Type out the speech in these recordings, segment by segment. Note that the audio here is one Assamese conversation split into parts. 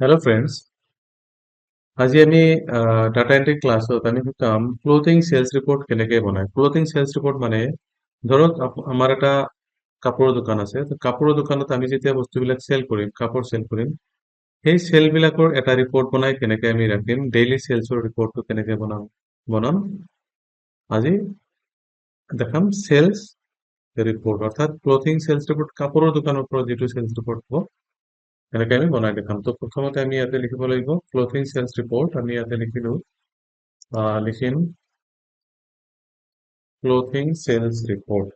Hello friends, আজি আমি ডাটা এন্ট্রি ক্লাছত আমি শিকাম ক্লোথিং সেলস রিপোর্ট কেনেকে বনায়। ক্লোথিং সেলস রিপোর্ট মানে ধৰক আমাৰ এটা কাপোৰৰ দোকান আছে। তো কাপোৰৰ দোকানত আমি যেতিয়া বস্তুবিলাক চেল কৰিম, কাপোৰ চেল কৰিম, সেই চেল বিলাকৰ এটা ৰিপৰ্ট বনাই কেনেকে আমি ৰাখিম, ডেইলি সেলছৰ ৰিপৰ্টটো কেনেকে বনাম আজি দেখাম সেলস ৰিপৰ্ট অৰ্থাৎ ক্লোথিং সেলস ৰিপৰ্ট কাপোৰৰ দোকানৰ পৰা যিটো সেলস ৰিপৰ্ট হ'ব এনেকে আমি বনাই দেখাম। তো প্ৰথমতে আমি ইয়াতে লিখিব লাগিব ক্লোথিং সেলস ৰিপৰ্ট। আমি ইয়াতে লিখিলো লিখিম clothing sales report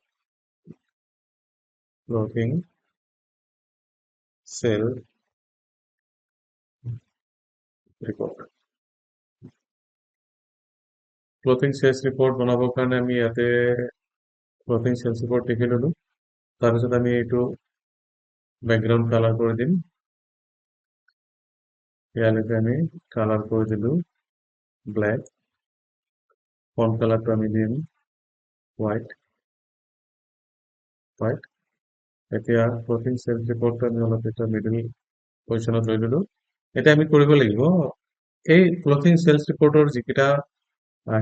clothing sale report clothing sales report বনাবৰ কাৰণে আমি ইয়াতে ক্লোথিং সেলস ৰিপোৰ্ট লিখি ললো। তাৰপিছত আমি এইটো বেকগ্ৰাউণ্ড কালাৰ কৰি দিম। ইয়ালৈকে আমি কালাৰ কৰি দিলো ব্লেক। ফন্ট কালাৰটো আমি দিম হোৱাইট। এতিয়া ক্লোথিং সেলস ৰিপোৰ্টটো আমি অলপ এটা মিডল পজিশ্যনত লৈ ললো। এতিয়া আমি কৰিব লাগিব এই ক্লোথিং সেলস ৰিপোৰ্টৰ যিকেইটা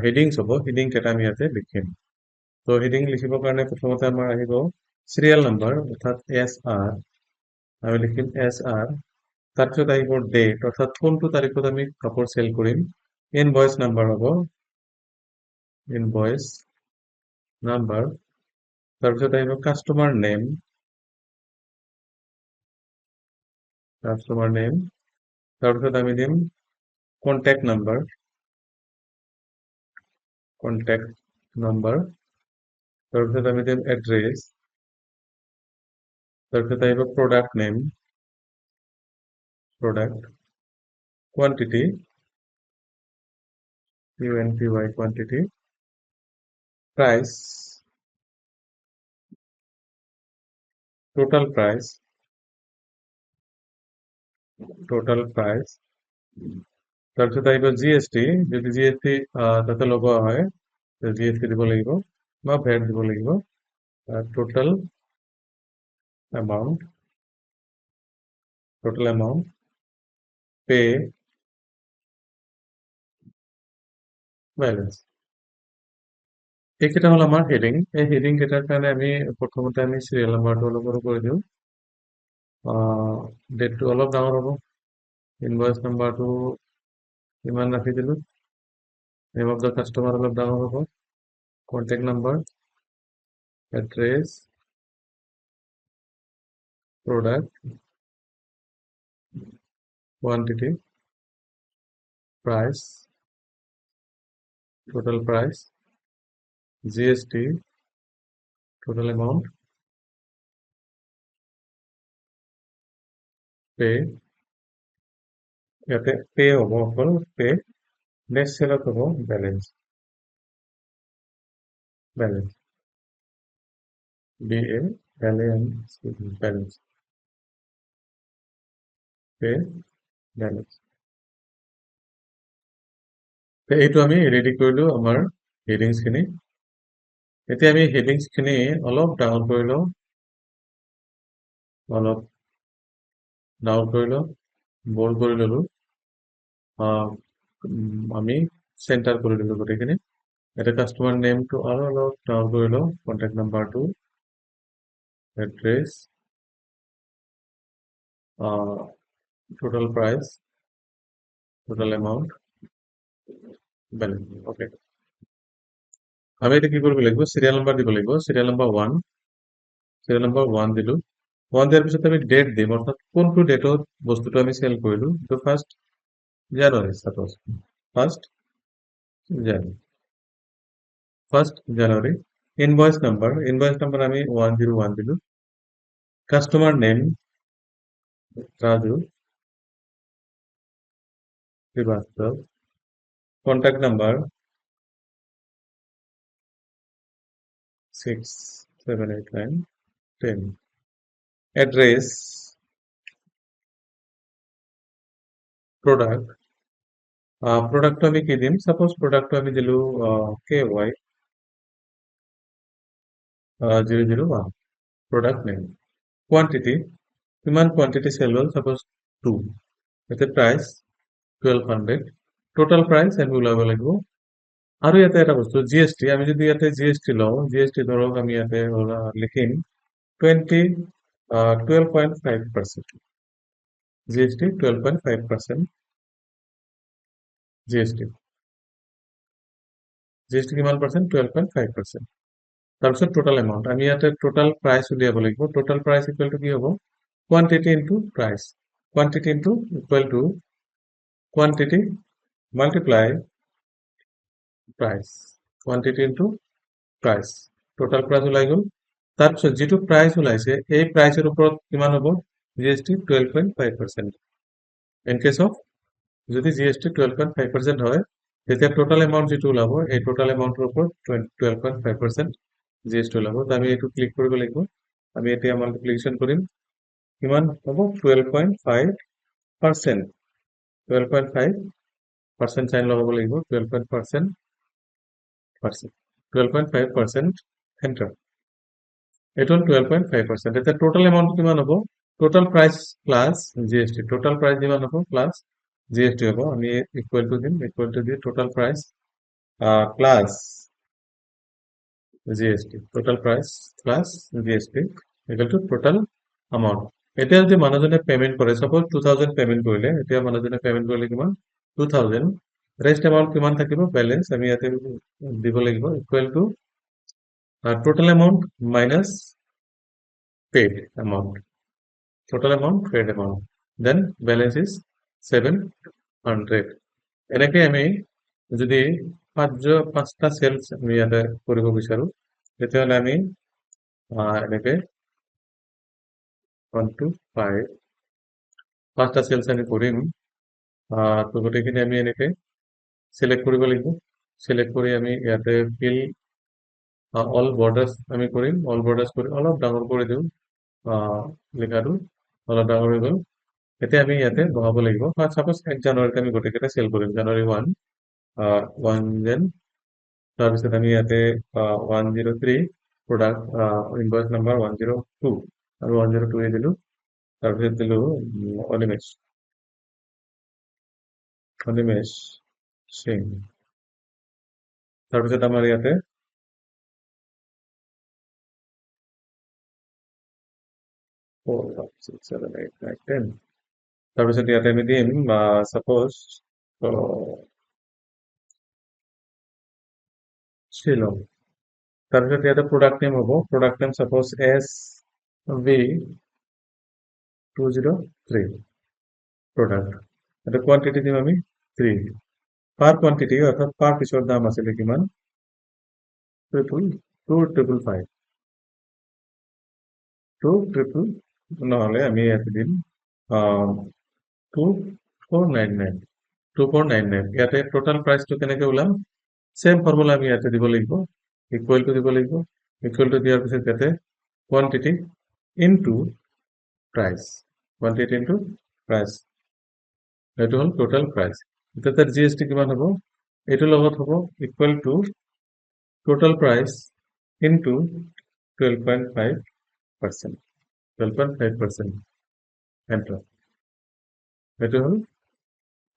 হেডিংছ হ'ব, হেডিং কেইটা আমি ইয়াতে লিখিম। তো হেডিং লিখিবৰ কাৰণে প্ৰথমতে আমাৰ আহিব চিৰিয়েল নাম্বাৰ অৰ্থাৎ SR। আমি লিখিম SR। তাৰপিছত আহিব ডেট অৰ্থাৎ কোনটো তাৰিখত আমি কাপোৰ চেল কৰিম। ইনভয়েচ নাম্বাৰ হ'ব, ইনভয়েচ নাম্বাৰ। তাৰপিছত আহিব কাষ্টমাৰ নেম, তাৰপিছত আমি দিম কণ্টেক্ট নাম্বাৰ, তাৰপিছত আমি দিম এড্ৰেছ, তাৰপিছত আহিব product name, product quantity, QNTY quantity, price, total price, তাৰপিছত আহিব GST। যদি GST তাতে লগোৱা হয় GST দিব লাগিব বা ভেট দিব লাগিব। Total amount, pay balance. এইকেইটা হ'ল আমাৰ হেডিং। এই হেডিং কেইটাৰ কাৰণে আমি প্ৰথমতে আমি চিৰিয়েল নাম্বাৰটো অলপ সৰু কৰি দিওঁ। ডেটটো অলপ ডাঙৰ হ'ব। ইনভয়েচ নাম্বাৰটো ইমান ৰাখি দিলোঁ। নেম অফ দ্য কাষ্টমাৰ অলপ ডাঙৰ হ'ব। Contact number, address, product quantity, price, total price, GST, total amount, pay. ইয়াতে পে হ'ব অকল পে। নেক্সট চেলত হ'ব বেলেঞ্চ, বেলেঞ্চ পে বেলেঞ্চ। এইটো আমি ৰেডি কৰিলো আমাৰ হেডিংছ খিনি। এতিয়া আমি হেডিংছ খিনি অলপ ডাঙৰ কৰি লওঁ, বোল্ড কৰি ললো। আমি চেণ্টাৰ কৰি দিলো গোটেইখিনি। এটা কাষ্টমাৰ নেমটো আৰু অলপ ডাঙৰ কৰি লওঁ, কণ্টেক্ট নাম্বাৰটো, address, total price, total amount, balance. Okay, আমি এতিয়া কি কৰিব লাগিব, চিৰিয়েল নাম্বাৰ দিব লাগিব। চিৰিয়েল নাম্বাৰ 1 দিলো। 1 দিয়াৰ পিছত আমি ডেট দিম, অৰ্থাৎ কোনটো ডেটত বস্তুটো আমি চেল কৰিলো। তো first January, suppose first January. Invoice number আমি 101 দিলো। Customer name Raju Srivastava. Contact number 678910। Address, প্ৰডাক্টটো আমি কি দিম, সাপোজ প্ৰডাক্টটো আমি দিলো KY 001। প্ৰডাক্ট নেম, কোৱান্টিটি, কিমান কোৱান্টিটি চেল হ'ল, সাপোজ 2। ইয়াতে প্ৰাইচ 1200 টোটাল প্ৰাইচ আমি ওলাব লাগিব। আৰু ইয়াতে এটা বস্তু জিএসটি, আমি যদি ইয়াতে জিএসটি লওঁ, জিএসটি ধৰক আমি ইয়াতে লিখিম 12.5%, জিএসটি 12.5%, জিএসটি জিএসটি কিমান পাৰ্চেণ্ট? 12.5%। তাৰপিছত টোটাল এমাউণ্ট, আমি ইয়াতে টোটাল প্ৰাইচ উলিয়াব লাগিব। টোটাল প্ৰাইচ ইকুৱেল টু কি হ'ব? Quantity into price, quantity into equal to quantity multiply price, quantity into price, total price ওলাই গ'ল। তাৰপিছত যিটো প্ৰাইচ ওলাইছে এই প্ৰাইচৰ ওপৰত কিমান হ'ব? জিএসটি 12.5%। ইন কেছ অফ যদি জিএসটি 12.5% হয়, তেতিয়া টোটাল এমাউণ্ট যিটো ওলাব এই টোটাল এমাউণ্টৰ ওপৰত 12.5% জিএসটি ওলাব। তো আমি এইটো ক্লিক কৰিব লাগিব। আমি এতিয়া মাল্টিপ্লিকেশ্যন কৰিম, কিমান হ'ব? 12.5%, 12.5% চাইন লগাব লাগিব, 12.5%, এণ্টাৰ। এইটো হ'ল 12.5%। এতিয়া টোটাল এমাউণ্ট কিমান হ'ব? Total price plus GST, total price যিমান হ'ব প্লাছ জিএসটি হ'ব। আমি ইকুৱেল টু দিম, equal to the total price plus GST, total price plus GST equal to total amount. এতিয়া যদি মানুহজনে পেমেণ্ট কৰে, ছাপ'জ 2000 পেমেণ্ট কৰিলে, এতিয়া মানুহজনে পেমেণ্ট কৰিলে কিমান? 2000। ৰেষ্ট এমাউণ্ট কিমান থাকিব? বেলেঞ্চ আমি ইয়াতে দিব লাগিব, equal to total amount minus paid amount, total amount paid amount, then balance is 700। এনেকে আমি যদি পাঁচটা সেলস আমি ইয়াতে কৰিব বিচাৰো, তেতিয়াহ'লে আমি এনেকে 1 to 5 পাঁচটা সেলস আমি কৰিম। তো গোটেইখিনি আমি এনেকে সিলেক্ট কৰিব লাগিব। সিলেক্ট কৰি আমি ইয়াতে ফিল অল বৰ্ডাৰ্ছ আমি কৰিম, অল বৰ্ডাৰ্ছ কৰি অলপ ডাঙৰ কৰি দিওঁ, লিখাটো অলপ ডাঙৰ হৈ গ'ল। এতিয়া আমি ইয়াতে বহাব লাগিব, সাপোজ 1 জানুৱাৰীতে আমি গোটেইকেইটা চেল কৰিম, জানুৱাৰী 1 যেন। তাৰপিছত আমি ইয়াতে 103 প্ৰডাক্ট ইনভয়েচ নাম্বাৰ 102 আৰু 102 দিলো। তাৰপিছত দিলো অনিমেষ সিং। তাৰপিছত আমাৰ ইয়াতে 4 5 6 7 8 9 10। তাৰপিছত ইয়াতে আমি দিম সাপোজ শ্বিলং। তাৰপিছত ইয়াতে প্ৰডাক্ট নেম হ'ব, product name suppose SV203 product. এটা কোৱান্টিটি দিম আমি 3। পাৰ কোৱান্টিটি অৰ্থাৎ পাৰ পিছৰ দাম আছিলে কিমান? 255। নহ'লে আমি ইয়াতে দিম 2499, 2499। ইয়াতে টোটাল প্ৰাইচটো কেনেকে ওলাম? সেম ফৰ্মুলা আমি ইয়াতে দিব লাগিব, ইকুৱেল টু দিব লাগিব। ইকুৱেল টু দিয়াৰ পিছত ইয়াতে quantity into price, quantity into price, এইটো হ'ল টোটাল প্ৰাইচ। এতিয়া তাৰ জিএসটি কিমান হ'ব? এইটোৰ লগত হ'ব equal to total price into 12.5%, 12.5%, enter. এইটো হ'ল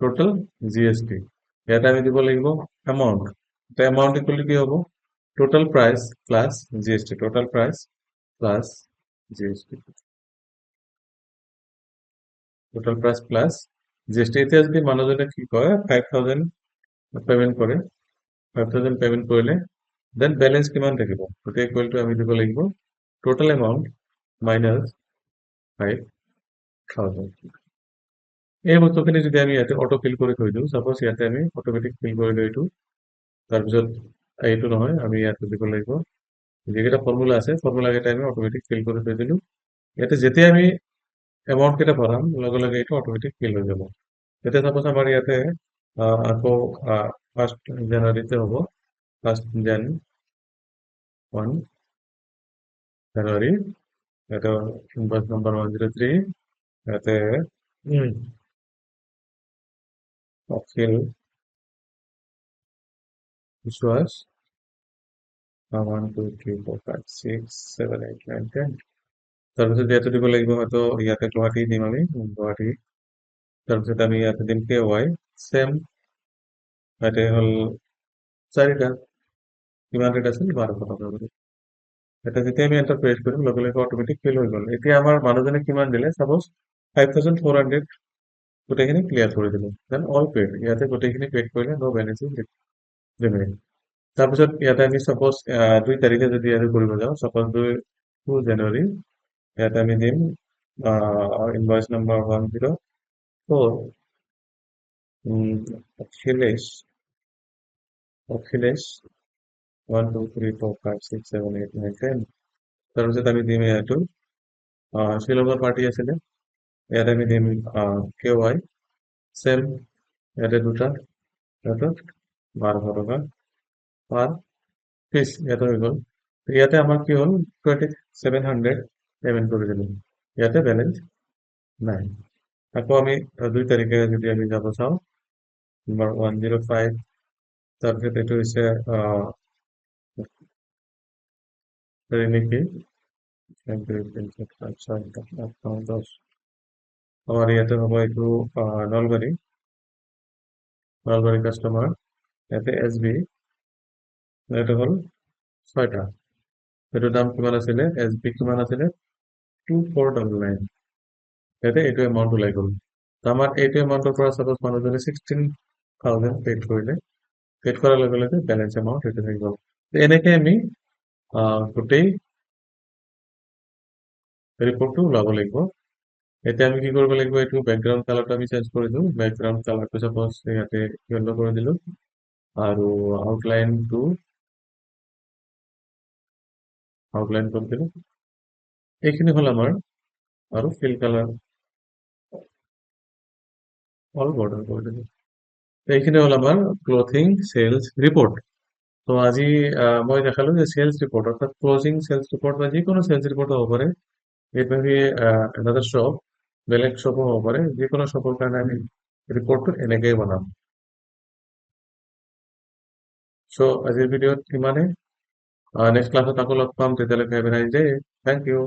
টোটাল জিএসটি। ইয়াতে আমি দিব লাগিব এমাউণ্ট, এতিয়া এমাউণ্ট ইকুৱেল টু কি হ'ব? Total price plus GST, total price plus GST, total price plus GST. এতিয়া যদি মানুহজনে কি কয় 5000 পেমেণ্ট কৰে, 5000 পেমেণ্ট কৰিলে দেন বেলেঞ্চ কিমান থাকিব? গতিকে ইকুৱেল টু আমি দিব লাগিব টোটাল এমাউণ্ট মাইনাছ 5000। এই বস্তুখিনি যদি আমি ইয়াতে অটো ফিল কৰি থৈ দিওঁ, সাপোজ ইয়াতে আমি অট'মেটিক ফিল কৰিলো এইটো। তাৰপিছত এইটো নহয়, আমি ইয়াতে দিব লাগিব যিকেইটা ফৰ্মুলা আছে, ফৰ্মুলা কেইটা আমি অট'মেটিক ফিল কৰি থৈ দিলো। ইয়াতে যেতিয়া আমি এমাউণ্ট কেইটা ভৰাম লগে লগে এইটো অট'মেটিক ফিল হৈ যাব। এতিয়া সাপোজ আমাৰ ইয়াতে আকৌ 1 জানুৱাৰীতে হ'ব, 1 জানুৱাৰী। ইয়াতে ইনভয়েচ নাম্বাৰ 103, ইয়াতে অখিল বিশ্বাস 1 2 3 4 5 6 7 8 9 10। তাৰপিছত ইয়াতে দিব লাগিব, হয়তো ইয়াতে গুৱাহাটী দিম আমি, গুৱাহাটী তাৰপিছত আমি ইয়াতে দিম KY চেম ইয়াতে হ'ল 4টা কিমান ৰেট আছিল 1200 টকা। এটা যেতিয়া আমি এণ্টাৰ প্ৰেছ কৰিম লগে লগে অট'মেটিক ফিল হৈ গ'ল। এতিয়া আমাৰ মানুহজনে কিমান দিলে চাপ'জ 5400 গোটেইখিনি ক্লিয়াৰ কৰি দিলো দেন অল পেড ইয়াতে গোটেইখিনি পেড কৰিলে ন বেলেঞ্চিং ৰিমেইন। তাৰপিছত ইয়াতে আমি চাপ'জ 2 তাৰিখে যদি ইয়াতে কৰিব যাওঁ চাপ'জ 2 জানুৱাৰী ইয়াতে আমি দিম ইনভইচ নাম্বাৰ 104 অখিলেশ অখিলেশ 1 2 3 4 5 6 7 8 9 10 তাৰপিছত আমি দিম ইয়াতো শ্বিলঙৰ পাৰ্টি আছিলে ইয়াতে আমি দিম KY চেম ইয়াতে দুটা ইয়াতে 1200 টকা পাৰ পিচ ইয়াতে হৈ গ'ল। ইয়াতে আমাৰ কি হ'ল 2700 পেমেন্ট কৰি দিলো ইয়াতে বেলেঞ্চ নাই। আকৌ আমি 2 তাৰিখে যদি আমি যাব চাওঁ নাম্বাৰ 105 তাৰপিছত এইটো হৈছে নেকি আমাৰ ইয়াতে হ'ব এইটো নলবাৰী কাষ্টমাৰ ইয়াতে SB এইটো হ'ল 6টা এইটোৰ দাম কিমান আছিলে SB কিমান আছিলে 2499 ইয়াতে এইটো এমাউণ্ট ওলাই গ'ল। আমাৰ এইটো এমাউণ্টৰ পৰা চাপ'জ মানুহজনে 16,000 পেড কৰিলে পেড কৰাৰ লগে লগে বেলেঞ্চ এমাউণ্ট এইটো হৈ গ'ল। এনেকে আমি গোটেই ৰিপৰ্টটো ওলাব লাগিব। এতিয়া আমি কি কৰিব লাগিব এইটো বেকগ্ৰাউণ্ড কালাৰটো আমি চেঞ্জ কৰি দিওঁ বেকগ্ৰাউণ্ড কালাৰটো চাপ'জ ইয়াতে য়েল্লো কৰি দিলো আৰু আউটলাইনটো আউটলাইন কৰি দিলো এইখিনি হ'ল আমাৰ আৰু ফিল কালাৰ অল বৰ্ডাৰ কৰি দিলো এইখিনি হ'ল আমাৰ ক্লথিং চেলছ ৰিপৰ্ট। তো আজি মই দেখালো যে চেলছ ৰিপৰ্ট অৰ্থাৎ ক্লোজিং চেলছ ৰিপৰ্ট বা যিকোনো চেলছ ৰিপৰ্ট হ'ব পাৰে it may be another shop বেলেগ শ্বপো হ'ব পাৰে যিকোনো শ্বপৰ কাৰণে আমি ৰিপৰ্টটো এনেকেই বনাম। চ' আজিৰ ভিডিঅ'ত ইমানে নেক্সট ক্লাছত আকৌ লগ পাম তেতিয়ালৈকে have a nice day thank U.